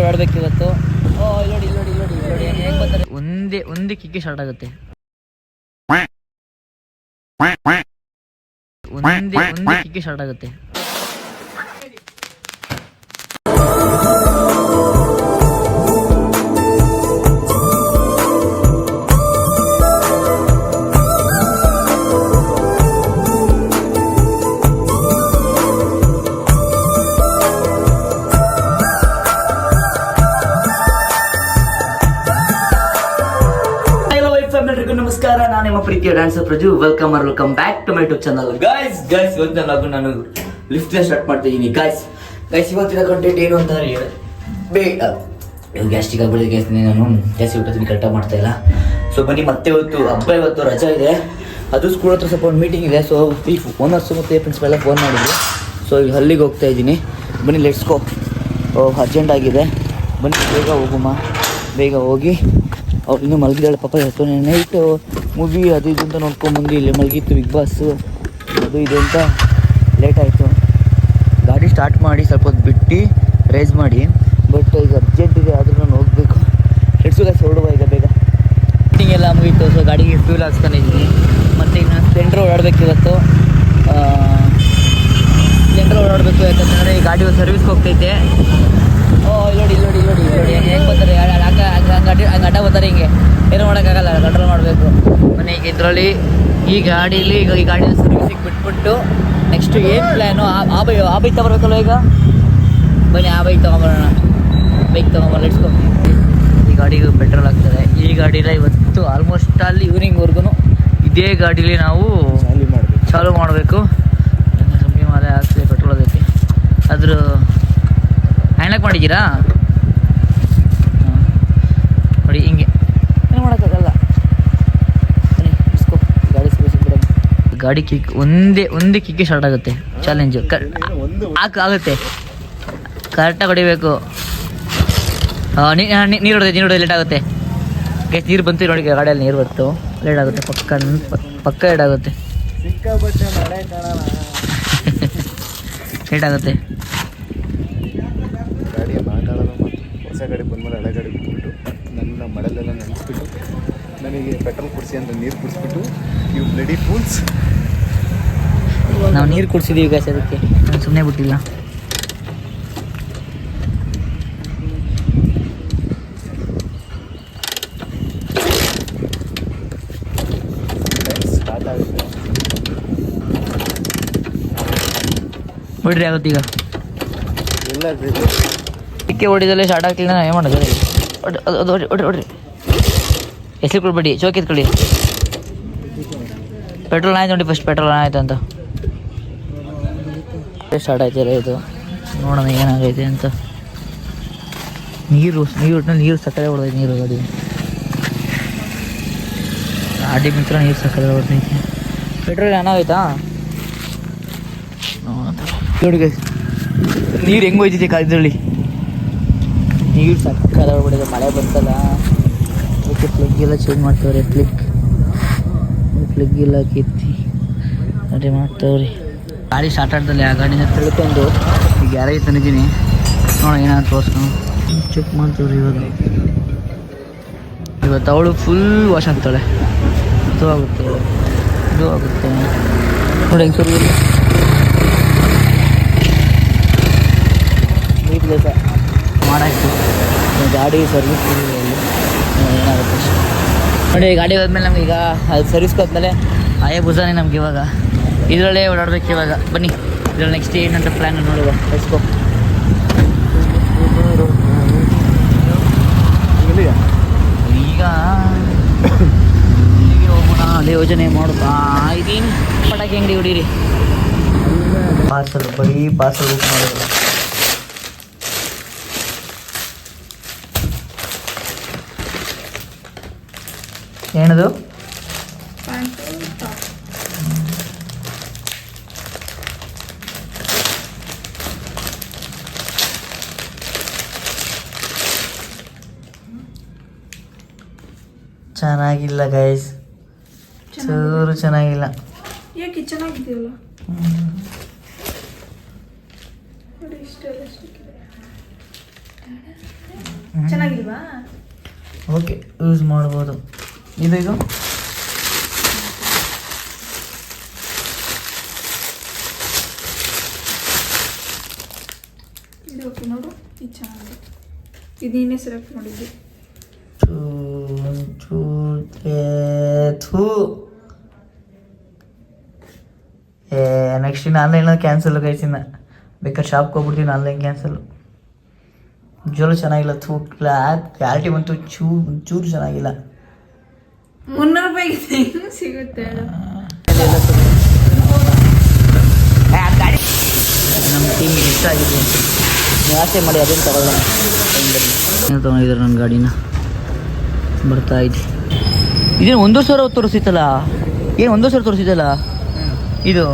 ಓಡಾಡ್ಬೇಕು ಇವತ್ತು. ನೋಡಿ ನೋಡಿ ನೋಡಿ ನೋಡಿ ಹೆಂಗೆ ಬರ್ತಾರೆ. ಒಂದೇ ಕಿಕ್ಕೆ ಸ್ಟಾರ್ಟ್ ಆಗುತ್ತೆ. ಒಂದೇ ಕಿಕ್ಕೆ ಸ್ಟಾರ್ಟ್ ಆಗುತ್ತೆ. ನಮಸ್ಕಾರ, ನಾನು ನಿಮ್ಮ ಪ್ರೀತಿಯ dancer Praju. Welcome back to my YouTube channel. Guys ಇವತ್ತಿನ ಲಾಗ್ ನಾನು ಲಿಫ್ಟ್ ಸ್ಟಾರ್ಟ್ ಮಾಡ್ತಾ ಇದ್ದೀನಿ. ಗೈಸ್ ಇವತ್ತಿನ ಕಂಟೆಂಟ್ ಏನು ಅಂತ ಗ್ಯಾಸ್ಟಿಕ್ ಆಗ್ಬಿಟ್ಟಿದೆ. ನಾನು ಜಾಸ್ತಿ ಊಟ ಕರೆಕ್ಟಾಗಿ ಮಾಡ್ತಾ ಇಲ್ಲ. ಸೊ ಬನ್ನಿ, ಮತ್ತೆ ಇವತ್ತು ರಜಾ ಇದೆ. ಅದು ಸ್ಕೂಲ್ ಹತ್ರ ಸ್ವಲ್ಪ ಒಂದು ಮೀಟಿಂಗ್ ಇದೆ. ಸೊ ಈ ಓನರ್ಸು ಮತ್ತು ಪ್ರಿನ್ಸಿಪಲ್ ಎಲ್ಲ ಫೋನ್ ಮಾಡಿದ್ರು. ಸೊ ಈಗ ಅಲ್ಲಿಗೆ ಹೋಗ್ತಾ ಇದ್ದೀನಿ. ಬನ್ನಿ ಲೆಟ್ಸ್ ಗೋ. ಅರ್ಜೆಂಟ್ ಆಗಿದೆ, ಬನ್ನಿ ಬೇಗ ಹೋಗುಮ್ಮ. ಬೇಗ ಹೋಗಿ ಅವ್ರು ಇನ್ನೂ ಮಲಗಿದಾಳೆ ಪಾಪ. ಇವತ್ತು ನೈಟು ಮೂವಿ ಅದು ಇದು ಅಂತ ನೋಡ್ಕೊಂಬಂದು ಇಲ್ಲಿ ಮಲಗಿತ್ತು. ಬಿಗ್ ಬಾಸ್ ಅದು ಇದು ಅಂತ ಲೇಟ್ ಆಯಿತು. ಗಾಡಿ ಸ್ಟಾರ್ಟ್ ಮಾಡಿ ಸ್ವಲ್ಪ ಹೊತ್ತು ಬಿಟ್ಟು ರೈಸ್ ಮಾಡಿ, ಬಟ್ ಈಗ ಅರ್ಜೆಂಟ್ ಇದೆ, ಆದರೂ ನಾನು ಹೋಗಬೇಕು. ಹೆಡ್ಸುಗ ಹೊರಡುವ ಈಗ ಬೇಗ. ಮೀಟಿಂಗ್ ಎಲ್ಲ ಮುಗೀತು. ಸೊ ಗಾಡಿಗೆ ಫ್ಯೂಲ್ ಹಾಕ್ಸ್ಕೊಂಡಿದ್ದೀನಿ. ಮತ್ತು ಈಗ ನಾನು ಸ್ಪ್ಲೆಂಡ್ರ್ ಓಡಾಡಬೇಕು ಇವತ್ತು. ಸ್ಪ್ಲೆಂಡ್ರ್ ಓಡಾಡಬೇಕು ಯಾಕಂತಂದರೆ ಈ ಗಾಡಿ ಒಂದು ಸರ್ವಿಸ್ಗೆ ಹೋಗ್ತೈತೆ. ನೋಡಿ ನೋಡಿ ನೋಡಿ ನೋಡಿ ಹೆಂಗೆ ಬರ್ತಾರೆ. ಹಂಗೆ ಅಡ್ಡ ಬರ್ತಾರೆ. ಹಿಂಗೆ ಏನೂ ಮಾಡೋಕ್ಕಾಗಲ್ಲ, ಕಂಟ್ರೋಲ್ ಮಾಡಬೇಕು. ಮನೆ ಈಗ ಇದರಲ್ಲಿ ಈ ಗಾಡೀಲಿ ಈಗ ಈ ಗಾಡಿನ ಸರ್ವಿಸಿಗೆ ಬಿಟ್ಬಿಟ್ಟು ನೆಕ್ಸ್ಟ್ ಏನು ಪ್ಲ್ಯಾನು ಆ ಬೈಕ್ ತೊಗೊಬರ್ಬೇಕಲ್ಲ. ಈಗ ಬನ್ನಿ ಆ ಬೈಕ್ ತೊಗೊಂಬರೋಣ. ಬೈಕ್ ತೊಗೊಂಬರ ಇಟ್ಕೊ. ಈ ಗಾಡಿಗೆ ಪೆಟ್ರೋಲ್ ಆಗ್ತದೆ. ಈ ಗಾಡಿನ ಇವತ್ತು ಆಲ್ಮೋಸ್ಟ್ ಅಲ್ಲಿ ಈವ್ನಿಂಗ್ವರೆಗೂ ಇದೇ ಗಾಡೀಲಿ ನಾವು ಚಾಲು ಮಾಡಬೇಕು. ಸಂಪಿ ಮಾಲೆ ಆಗ್ತದೆ, ಪೆಟ್ರೋಲ್ ಅದಕ್ಕೆ. ಅದ್ರ ಹ್ಯಾಂಡ್ಲಾಕ್ ಮಾಡಿದ್ದೀರಾ ನೋಡಿ. ಹಿಂಗೆ ಏನು ಮಾಡೋಕ್ಕಾಗಲ್ಲ. ಬನ್ನಿ ಇಸ್ಕೋ. ಗಾಡಿ ಸರ್ವಿಸಿಗೆ ಬಿಡೋದು. ಗಾಡಿ ಕಿಕ್ ಒಂದೇ ಕಿಕ್ಕೆ ಸ್ಟಾರ್ಟ್ ಆಗುತ್ತೆ. ಚಾಲೆಂಜು ಆಗುತ್ತೆ. ಕರೆಕ್ಟಾಗಿ ಹೊಡಿಬೇಕು. ನೀರು ಹೊಡೆದು ಲೇಟ್ ಆಗುತ್ತೆ. ನೀರು ಬಂತು ನೋಡಿ. ಗಾಡಿಯಲ್ಲಿ ನೀರು ಬಂತು, ಲೇಟ್ ಆಗುತ್ತೆ. ಪಕ್ಕ ಲೇಟ್ ಆಗುತ್ತೆ. ಲೇಟ್ ಆಗುತ್ತೆ. ಹೊಸ ಗಾಡಿ ಬಂದಮೇಲೆ ಹಳೆ ಗಾಡಿ ಬಿಟ್ಬಿಟ್ಟು ನನ್ನ ಮಳೆಲೆಲ್ಲ ನೆನೆಸ್ಬಿಟ್ಟು ನನಗೆ ಪೆಟ್ರೋಲ್ ಕುಡಿಸಿ ಅಂತ ನೀರು ಕುಡಿಸ್ಬಿಟ್ಟು ಇವು ಬ್ಲಡಿ ಫೂಲ್ಸ್. ನಾವು ನೀರು ಕುಡಿಸಿದ್ದೀವಿ ಗಾಯ್ಸ್, ಅದಕ್ಕೆ ನಾನು ಸುಮ್ಮನೆ ಬಿಟ್ಟಿಲ್ಲ. ಸ್ಟಾರ್ಟ್ ಆಗುತ್ತೆ. ಬಿಡ್ರಿ ಆಗುತ್ತೆ ಈಗ. ಎಲ್ಲ ಟಿಕ್ಕೆ ಹೊಡಿದಲ್ಲೇ ಸ್ಟಾರ್ಟ್ ಆಗ್ತಿಲ್ಲ. ಏನು ಮಾಡೋದು? ಅದು ಹೊಡ್ರಿ. ಹೆಸರು ಕೊಡ್ಬೇಡಿ, ಚೌಕಿ ಎತ್ಕೊಳ್ಳಿ. ಪೆಟ್ರೋಲ್ ಆಯ್ತು ನೋಡಿ. ಫಸ್ಟ್ ಪೆಟ್ರೋಲ್ ಆಯ್ತು ಅಂತ ಸ್ಟಾರ್ಟ್ ಆಯ್ತಿಲ್ಲ ಇದು. ನೋಡೋಣ ಏನಾಗೈತೆ ಅಂತ. ನೀರು ಸಕ್ಕರೆ ಹೊಡೆದೈತೆ. ನೀರು ಗಾಡಿ ಮಿತ್ರ ನೀರು ಸಕ್ಕರೆ ಹೊಡೆದೈತೆ. ಪೆಟ್ರೋಲ್ ಏನಾಗೈತಾ ನೋಡಿ. ನೀರು ಹೆಂಗೆ ಹೋಯ್ತೈತೆ ಕಾಲದಲ್ಲಿ. ನೀರು ಸಕ್ಕರೆ ಹೊಡೆದ. ಮಳೆ ಬಂತಲ್ಲ, ಅದಕ್ಕೆ ಪ್ಲಗ್ ಎಲ್ಲ ಚೇಂಜ್ ಮಾಡ್ತವ್ರೆ. ಪ್ಲಗ್ ಎಲ್ಲ ಕಿತ್ತಿ ರೆಡಿ ಮಾಡ್ತವ್ರಿ. ಗಾಡಿ ಸ್ಟಾರ್ಟ್ ಆಗ್ತದೆ. ಆ ಗಾಡಿನ ತಿಳ್ಕೊಂಡು ಈಗ ಗ್ಯಾರೇಜ್ ತಂದಿದ್ದೀನಿ. ನೋಡೋಣ ಏನಾದ್ರು ತೋರಿಸ್ಕೊಂಡು ಚೆಕ್ ಮಾಡ್ತವ್ರಿ. ಇವತ್ತು ಅವಳು ಫುಲ್ ವಾಶ್ ಆಗ್ತಾಳೆ. ಇದು ಆಗುತ್ತೆ ನೋಡಿ. ಹೆಂಗೆ ಸರಿ ನೀಟ್ಲೆಸ ಮಾಡಾಯ್ತು. ಗಾಡಿ ಸರ್ವಿಸ್ ಏನಾಗುತ್ತೆ ಅಷ್ಟೇ ನೋಡಿ. ಗಾಡಿ ಹೋದ್ಮೇಲೆ ನಮ್ಗೆ ಈಗ ಅದು ಸರ್ವಿಸ್ಗೆ ಹೋದ್ಮೇಲೆ ಆಯೇ ಬುಸಾನೆ ನಮ್ಗೆ ಇವಾಗ ಇದರಲ್ಲೇ ಓಡಾಡ್ಬೇಕು. ಇವಾಗ ಬನ್ನಿ ಇದ್ರಲ್ಲಿ ನೆಕ್ಸ್ಟ್ ಏನಂತ ಪ್ಲ್ಯಾನ್ ನೋಡುವ. ಎಸ್ಕೋ ಈಗ ಇಲ್ಲಿಗೆ ಹೋಗೋಣ. ಅದೇ ಯೋಜನೆ ಮಾಡುತ್ತಾ ಇದ್ದೀನಿ. ಪಟಾಕಿ ಅಂಗಡಿ ಹೊಡೀರಿ. ಪಾರ್ಸಲ್ ಬರೀ ಪಾರ್ಸಲ್ ಬುಕ್ ಮಾಡೋದು. ಏನದು? ಚೆನ್ನಾಗಿಲ್ಲ ಗೈಸ್, ಚೂರು ಚೆನ್ನಾಗಿಲ್ಲ. ಯಾಕೆ ಚೆನ್ನಾಗಿದೆಯಲ್ಲ? ಚೆನ್ನಾಗಿಲ್ವಾ? ಓಕೆ, ಯೂಸ್ ಮಾಡ್ಬೋದು. ಇದು ಇದು ಓಕೆ ನೋಡು, ಇದು ಚೆನ್ನಾಗಿದೆ. ಇದು ನೀನೇ ಸೆಲೆಕ್ಟ್ ಮಾಡಿದ್ದೆ. ನೆಕ್ಸ್ಟ್ ಇನ್ನು ಆನ್ಲೈನ್ ಕ್ಯಾನ್ಸಲ್ ಕೈಸಿನ ಬೇಕಾದ್ರೆ ಶಾಪ್ಗೆ ಹೋಗ್ಬಿಡ್ತೀನಿ. ಆನ್ಲೈನ್ ಕ್ಯಾನ್ಸಲ್ ಜೋಲು ಚೆನ್ನಾಗಿಲ್ಲ. ಕ್ವಾಲಿಟಿ ಬಂತು ಚೂರು ಚೆನ್ನಾಗಿಲ್ಲ. 300 ರೂಪಾಯಿಗೆ ಸಿಗುತ್ತೆ. ನಮ್ಮ ಟೀಮಿಗೆ ಇಷ್ಟ ಆಗಿದೆ. ನೀವು ಆಸೆ ಮಾಡಿ ಅದನ್ನು ತಗೊಳ್ಳೋಣ. ಏನು ತೊಗೊಂಡಿದ್ದಾರೆ ನನ್ನ ಗಾಡಿನ. ಬರ್ತಾ ಇದೆ. ಇದೇನು 1,000 ತೋರಿಸಿತ್ತಲ್ಲ? ಏನು 1,000 ತೋರಿಸಿದ್ದಲ್ಲ ಇದು?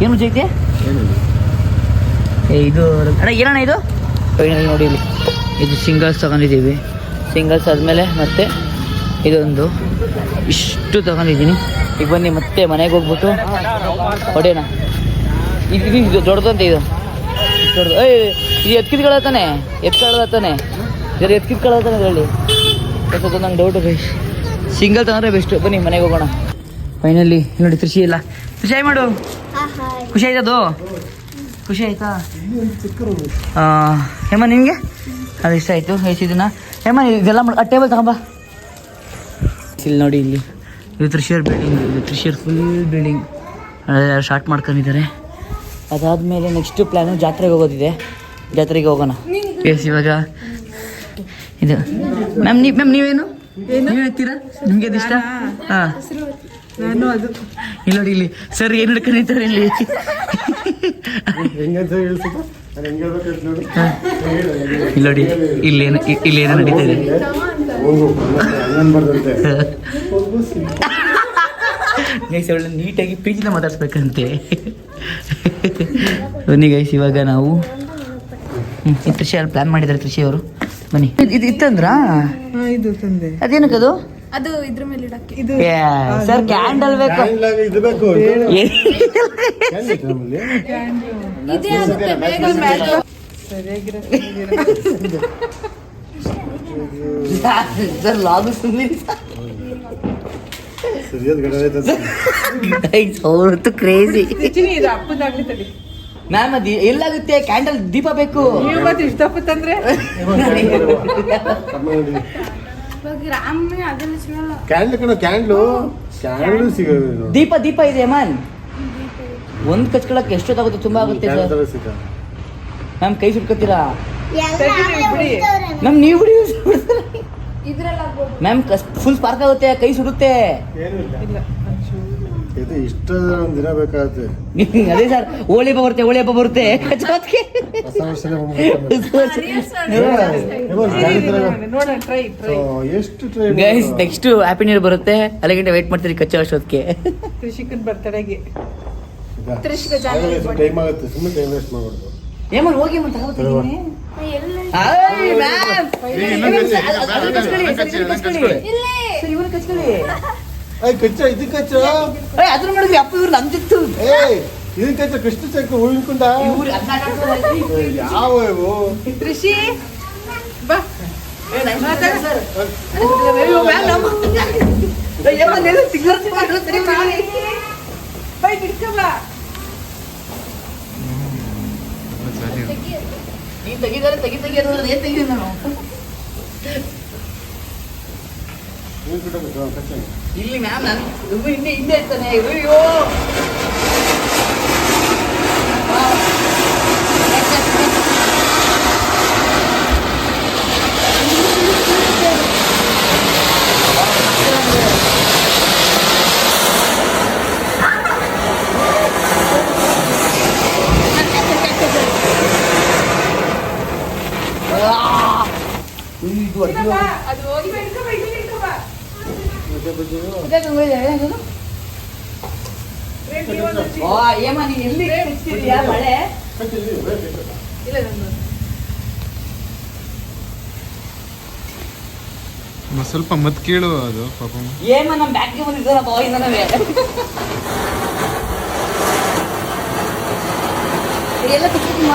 ಏನು ಜೈತೆ ಇದು? ಅಣ್ಣ ಏನಣ್ಣ ಇದು? ಫೈನಲ್ ನೋಡಿ ಇಲ್ಲಿ ಇದು ಸಿಂಗಲ್ಸ್ ತಗೊಂಡಿದ್ದೀವಿ. ಸಿಂಗಲ್ಸ್ ಆದಮೇಲೆ ಮತ್ತೆ ಇದೊಂದು ಇಷ್ಟು ತಗೊಂಡಿದ್ದೀನಿ. ಈಗ ಬನ್ನಿ ಮತ್ತೆ ಮನೆಗೆ ಹೋಗ್ಬಿಟ್ಟು ಹೊಡೆಯೋಣ. ಇದು ದೊಡ್ಡದಂತೆ, ಇದು ದೊಡ್ಡದು. ಇದು ಎತ್ಕಿದ್ಗಳತ್ತಾನೆ ಇದರಲ್ಲಿ ಎತ್ಕಿದ್ಗಳತ್ತಾನೆ ಸ್ವಲ್ಪ ನಂಗೆ ಡೌಟು ಗೈಸ್. ಸಿಂಗಲ್ ತಗೊಂಡ್ರೆ ಬೆಸ್ಟು. ಬನ್ನಿ ಮನೆಗೆ ಹೋಗೋಣ. ಫೈನಲಿ ನೋಡಿ ಕೃಷಿ ಇಲ್ಲ. ಖುಷಿ ಆಗಿ ಮಾಡು. ಖುಷಿ ಆಯ್ತದು? ಖುಷಿ ಆಯ್ತಾ ಹೇಮ ನಿನಗೆ? ಅದು ಇಷ್ಟ ಆಯಿತು. ದಿನ ಹೇಮ ಇದೆಲ್ಲ ಟೇಬಲ್ ತಗೊಂಬ. ಇಲ್ಲಿ ನೋಡಿ, ಇಲ್ಲಿ ಇದು ತ್ರಿಶೂರ್ ಬಿಲ್ಡಿಂಗ್. ಇದು ತ್ರಿಶೂರ್ ಫುಲ್ ಬಿಲ್ಡಿಂಗ್ ಸ್ಟಾರ್ಟ್ ಮಾಡ್ಕೊಂಡಿದ್ದಾರೆ. ಅದಾದಮೇಲೆ ನೆಕ್ಸ್ಟ್ ಪ್ಲ್ಯಾನು ಜಾತ್ರೆಗೆ ಹೋಗೋದಿದೆ. ಜಾತ್ರೆಗೆ ಹೋಗೋಣ. ಎಸ್ ಇವಾಗ ಇದು ಮ್ಯಾಮ್ ನೀವೇನು ನೀವು ಹೇಳ್ತೀರಾ? ನಿಮಗೆ ಅದು ಇಷ್ಟ? ಹಾಂ, ನಾನು ಅದು ಇಲ್ಲಿ ನೋಡಿ, ಇಲ್ಲಿ ಸರ್ ಏನು ಹಿಡ್ಕೊಂಡಿದ್ದಾರೆ ಇಲ್ಲಿ. ಇಲ್ಲಿ ನೋಡಿ, ಇಲ್ಲೇನು ನಡೀತಾ ಇದೆ. ಗೈಸ್ ಅವಳು ನೀಟಾಗಿ ಪ್ರೀತಿನ ಮಾತಾಡ್ಸ್ಬೇಕಂತೆ. ಬನ್ನಿ ಗೈಸ್, ಇವಾಗ ನಾವು ಕೃಷಿ ಅಲ್ಲಿ ಪ್ಲ್ಯಾನ್ ಮಾಡಿದ್ದಾರೆ. ಕೃಷಿ ಅವರು ಬನ್ನಿ. ಇದು ಇತ್ತಂದ್ರಾ? ಇದು ತಂದೆ. ಅದೇನಕ್ಕದು? ಅದು ಇದ್ರ ಮೇಲೆ ಇಡಕ್ಕೆ. ಇದು ಸರ್ ಕ್ಯಾಂಡಲ್ ಬೇಕು. ಇದೇ ಆಗುತ್ತೆ ಬೇಗ ಮೇಲೆ. ಸರ್ ಲಾಗು ಅವತ್ತು ಕ್ರೇಜಿ. ಮ್ಯಾಮ್ ಅದು ಎಲ್ಲಾಗುತ್ತೆ? ಕ್ಯಾಂಡಲ್ ದೀಪ ಬೇಕು. ಇಷ್ಟಪತ್ತಂದ್ರೆ ದೀಪ ಇದೆ ಮ್ಯಾಮ್. ಒಂದು ಕಚ್ಕೊಳಕ್ಕೆ ಎಷ್ಟೊತ್ತಾಗುತ್ತೆ? ತುಂಬಾ ಆಗುತ್ತೆ ಸರ್. ಮ್ಯಾಮ್ ಕೈ ಸುಟ್ಕೋತೀರಾ ಮ್ಯಾಮ್? ನೀವು ಬಿಡಿ ಮ್ಯಾಮ್, ಫುಲ್ ಸ್ಪಾರ್ಕ್ ಆಗುತ್ತೆ, ಕೈ ಸುಡುತ್ತೆ. ಇಷ್ಟ ದಿನ ಬೇಕಾಗುತ್ತೆ. ಅದೇ ಸರ್, ಹೋಳಿ ಹಬ್ಬ ಬರುತ್ತೆ ಕಚ್ಚೋದಕ್ಕೆ. Guys next happy new year ಬರುತ್ತೆ. ಅಲ್ಲ ಗಂಟೆ ವೇಟ್ ಮಾಡ್ತೀರಿ ಕಚ್ಚೋ ಅಷ್ಟೊತ್ತಿಗೆ. ಕೃಷಿಕನ್ ಬರ್ತಡೆಗೆ ಟೈಮ್ ಆಗುತ್ತೆ. ಸುಮ್ಮನೆ ಟೈಮ್ ವೇಸ್ಟ್ ಮಾಡಬಾರ್ದು. ಏಮನ್ ಹೋಗಿ ಅಂತ ತಗೋತೀನಿ. ಅದ್ರ ಮಾಡಿದ್ವಿ ಅಪ್ಪ ಇವ್ರು ನಂದಿತ್ತು. ಇದನ್ ಕಚ್ಚ ಕೃಷ್ಣ ಚಕ್ರ ಹೂವಿನ್ಕೊಂಡ ಯಾವ ಕೃಷಿ ಬಾ. ಇಲ್ಲಿ ಮ್ಯಾಮ್ ನಾನು ಹಿಂದೆ ಇರ್ತಾನೆ. ಅಯ್ಯೋ ಅದು ಹೋಗಿ ಏಮ ನೀನ್ ಎಲ್ಲಿ ಕಚ್ತಿದ್ಯಾ ಮಳೆ? ಸ್ವಲ್ಪ ಮತ್ ಕೇಳು. ಅದು ಪಾಪ ಏಮ ನಮ್ ಬ್ಯಾಟ್ಗೆ ಬಂದಿದ್ದಾರಪ್ಪ ಇಂದನವೇ. ಎಲ್ಲ ಕಚ್ಚಿಮ್ಮ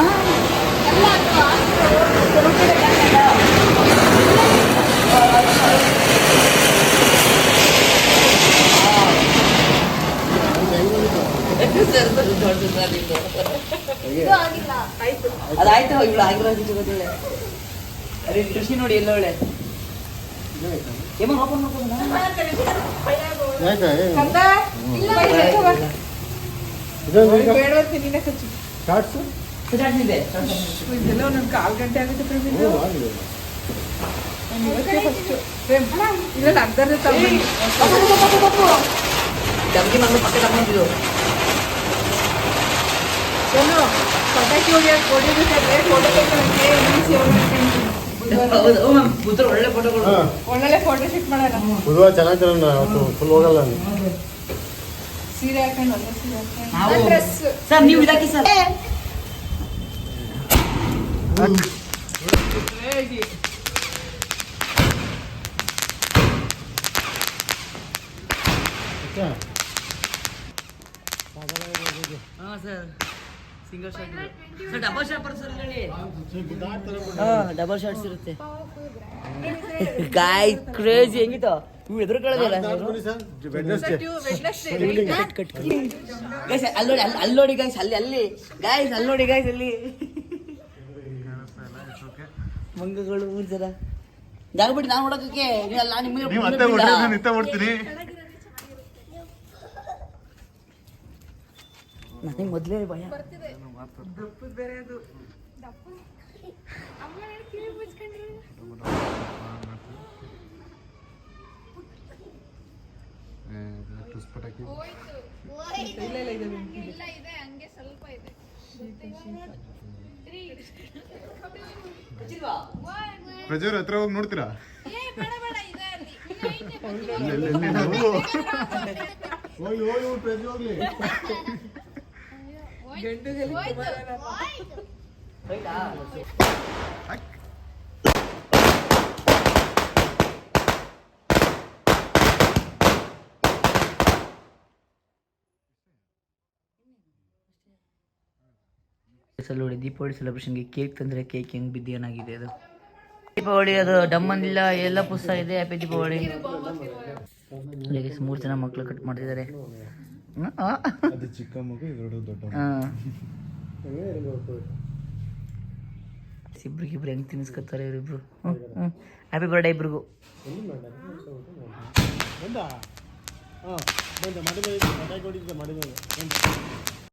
ಅದಾಯ್ತು ಇವಳು ಆಗಿರೋ ಗೊತ್ತಿಲ್ಲ. ಅದೇ ಕೃಷಿ ನೋಡಿ ಎಲ್ಲ ಒಳ್ಳೆ ಏಮ ಓಪನ್ ಮಾಡ್ಕೊಂಡು ಇದೆಲ್ಲ ಒಂದೊಂದು 1/4 ಗಂಟೆ ಆಗುತ್ತೆ ಇದ್ರಲ್ಲಿ ಅರ್ಧರ್ಧ ಡಬ್ಗಿ ಮಗಳು ಪಕ್ಕ ತಗೊಂಡಿದ್ದು ಏನು ಪಟಾಕಿ ಹೊಡಿಯೋದು ಹೌದು ಮ್ಯಾಮ್ ಬುದ್ಧರು ಒಳ್ಳೆ ಫೋಟೋಗಳು ಒಳ್ಳೊಳ್ಳೆ ಫೋಟೋ ಶೂಟ್ ಮಾಡೋಣ. ಬುಧವಾರ ಚೆನ್ನಾಗಿ ಫುಲ್ ಹೋಗಲ್ಲ ಸೀರೆ ಹಾಕೊಂಡು ಒಳ್ಳೆ ಸೀರೆ ನಾವು ಹಾಕೊಂಡು ಡ್ರೆಸ್ ಸರ್ ನೀವು ಇದಾಕಿ ಸರ್ ಹಾಂ sir single short sir double short ಬರುತ್ತೆ ಸರ್ ಹೇಳಿ ಹಾಂ ಡಬಲ್ ಶಾರ್ಟ್ಸ್ ಇರುತ್ತೆ ಗಾಯ್ ಕ್ರೇಜಿ ಹೆಂಗಿತ್ತು ಇವು ಎದುರು ಕೇಳೋದಿಲ್ಲ ಗೈಸ್ ಅಲ್ಲಿ ನೋಡಿ ಗೈಸ್ ಅಲ್ಲಿ ಗೈಸ್ ಅಲ್ಲಿ ನೋಡಿ ಗೈಸ್ ಅಲ್ಲಿ ಮಂಗಗಳು ಮೂರು ಜನ ಜಾಗ ಬಿಟ್ಟು ನಾನು ನೋಡೋಕೆ ಅಲ್ಲ ಓಡ್ತೀನಿ ನನಗೆ ಮೊದಲೇ ಭಯ ಬೇರೆ ಅದು ಪಟಾಕಿ ಇಲ್ಲ ಇದೆ ಹಂಗೆ ಸ್ವಲ್ಪ ಇದೆ ಪ್ರಜರ್ ಹತ್ರ ಹೋಗಿ ನೋಡ್ತೀರಾ ಹೋಗ್ಲಿ ನೋಡಿ ದೀಪಾವಳಿ ಸೆಲೆಬ್ರೇಷನ್ಗೆ ಕೇಕ್ ತಂದರೆ ಕೇಕ್ ಹೆಂಗೆ ಬಿದ್ದೇನಾಗಿದೆ ಅದು ದೀಪಾವಳಿ ಅದು ಡಮ್ ಅಂದಿಲ್ಲ ಎಲ್ಲ ಪುಸ್ತಕ ಇದೆ ಹ್ಯಾಪಿ ದೀಪಾವಳಿ. 3 ಜನ ಮಕ್ಕಳು ಕಟ್ ಮಾಡ್ತಿದ್ದಾರೆ. ಅದು ಚಿಕ್ಕ ಮಗು ಇದು ದೊಡ್ಡ ಇಬ್ರಿಗಿಬ್ರು ಹೆಂಗೆ ತಿನ್ನಿಸ್ಕೊತಾರೆ ಇವರಿಬ್ರು. ಹ್ಯಾಪಿ ಬರ್ಡೇ ಇಬ್ರಿಗೂ. ಮಾಡಿ